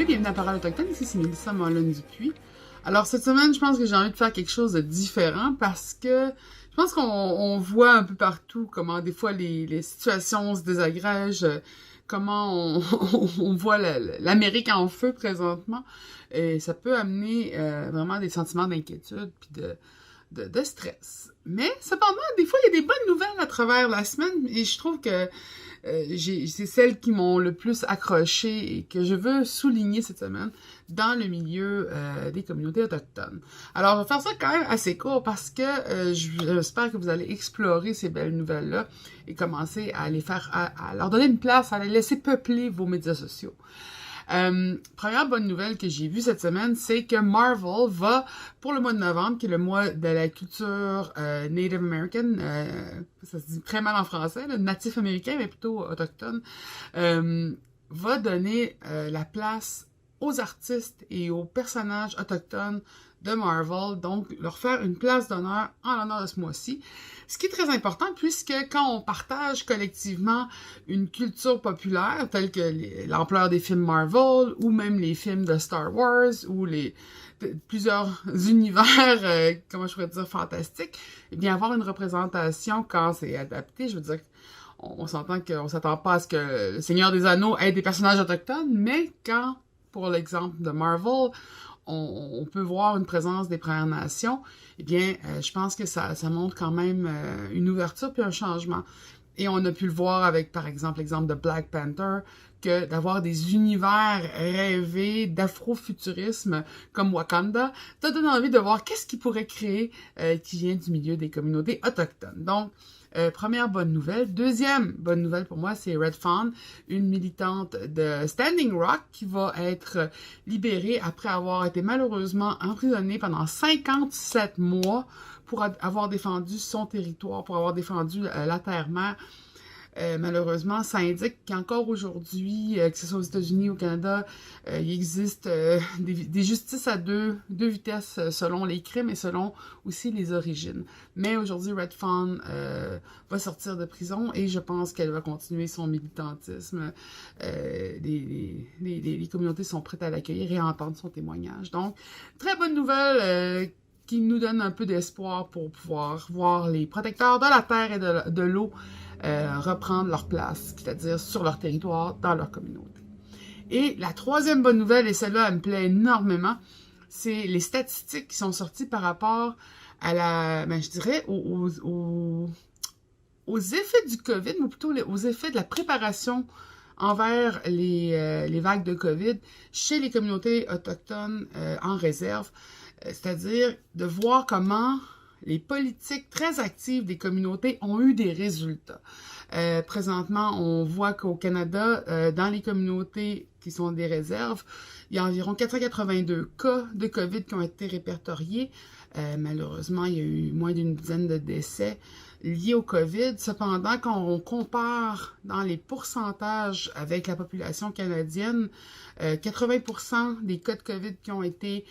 Oui, bienvenue à Parole autochtone, ici c'est Mélissa Mollen-Dupuis. Alors cette semaine, je pense que j'ai envie de faire quelque chose de différent parce que je pense qu'on voit un peu partout comment des fois les situations se désagrègent, comment on voit l'Amérique en feu présentement. Et ça peut amener vraiment des sentiments d'inquiétude puis de stress. Mais cependant, des fois, il y a des bonnes nouvelles à travers la semaine et je trouve que c'est celles qui m'ont le plus accroché et que je veux souligner cette semaine dans le milieu des communautés autochtones. Alors, je vais faire ça quand même assez court parce que j'espère que vous allez explorer ces belles nouvelles-là et commencer à les faire, à leur donner une place, à les laisser peupler vos médias sociaux. Première bonne nouvelle que j'ai vue cette semaine, c'est que Marvel va, pour le mois de novembre, qui est le mois de la culture Native American, ça se dit très mal en français, là, natif américain, mais plutôt autochtone, va donner la place aux artistes et aux personnages autochtones de Marvel, donc leur faire une place d'honneur en l'honneur de ce mois-ci. Ce qui est très important puisque quand on partage collectivement une culture populaire telle que l'ampleur des films Marvel ou même les films de Star Wars ou plusieurs univers, comment je pourrais dire, fantastiques, eh bien avoir une représentation quand c'est adapté, je veux dire, on s'entend qu'on s'attend pas à ce que le Seigneur des Anneaux ait des personnages autochtones, mais quand, pour l'exemple de Marvel, on peut voir une présence des Premières Nations, eh bien, je pense que ça montre quand même une ouverture puis un changement. Et on a pu le voir avec, par exemple, l'exemple de Black Panther, que d'avoir des univers rêvés d'afrofuturisme comme Wakanda, ça donne envie de voir qu'est-ce qu'il pourrait créer qui vient du milieu des communautés autochtones. Donc, première bonne nouvelle. Deuxième bonne nouvelle pour moi, c'est Red Fawn, une militante de Standing Rock qui va être libérée après avoir été malheureusement emprisonnée pendant 57 mois pour avoir défendu son territoire, pour avoir défendu la terre-mère. Malheureusement, ça indique qu'encore aujourd'hui, que ce soit aux États-Unis ou au Canada, il existe des justices à deux vitesses selon les crimes et selon aussi les origines. Mais aujourd'hui, Red Fawn va sortir de prison et je pense qu'elle va continuer son militantisme. Les communautés sont prêtes à l'accueillir et à entendre son témoignage. Donc, très bonne nouvelle qui nous donne un peu d'espoir pour pouvoir voir les protecteurs de la terre et de l'eau reprendre leur place, c'est-à-dire sur leur territoire, dans leur communauté. Et la troisième bonne nouvelle, et celle-là, elle me plaît énormément, c'est les statistiques qui sont sorties par rapport à je dirais, aux effets du COVID, ou plutôt aux effets de la préparation envers les vagues de COVID chez les communautés autochtones en réserve, c'est-à-dire de voir comment les politiques très actives des communautés ont eu des résultats. Présentement, on voit qu'au Canada, dans les communautés qui sont des réserves, il y a environ 482 cas de COVID qui ont été répertoriés. Malheureusement, il y a eu moins d'une dizaine de décès liés au COVID. Cependant, quand on compare dans les pourcentages avec la population canadienne, 80% des cas de COVID qui ont été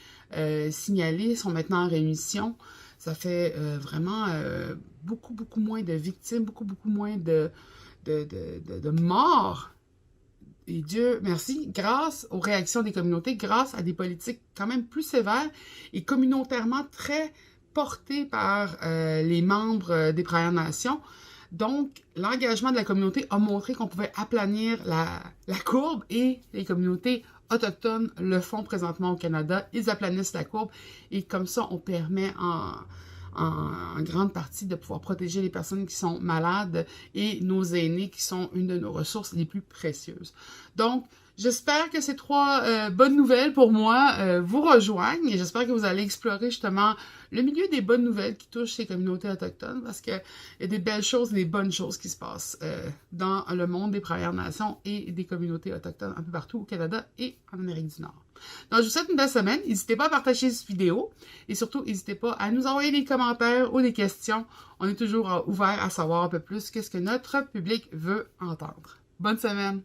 signalés sont maintenant en rémission. Ça fait vraiment beaucoup moins de victimes, beaucoup moins de morts. Et Dieu merci, grâce aux réactions des communautés, grâce à des politiques quand même plus sévères et communautairement très portées par les membres des Premières Nations. Donc, l'engagement de la communauté a montré qu'on pouvait aplanir la courbe et les communautés autochtones le font présentement au Canada. Ils aplanissent la courbe et comme ça, on permet en grande partie de pouvoir protéger les personnes qui sont malades et nos aînés qui sont une de nos ressources les plus précieuses. Donc, j'espère que ces trois bonnes nouvelles pour moi vous rejoignent et j'espère que vous allez explorer justement le milieu des bonnes nouvelles qui touchent ces communautés autochtones parce qu'il y a des belles choses, des bonnes choses qui se passent dans le monde des Premières Nations et des communautés autochtones un peu partout au Canada et en Amérique du Nord. Donc, je vous souhaite une belle semaine. N'hésitez pas à partager cette vidéo et surtout, n'hésitez pas à nous envoyer des commentaires ou des questions. On est toujours ouvert à savoir un peu plus qu'est-ce que notre public veut entendre. Bonne semaine!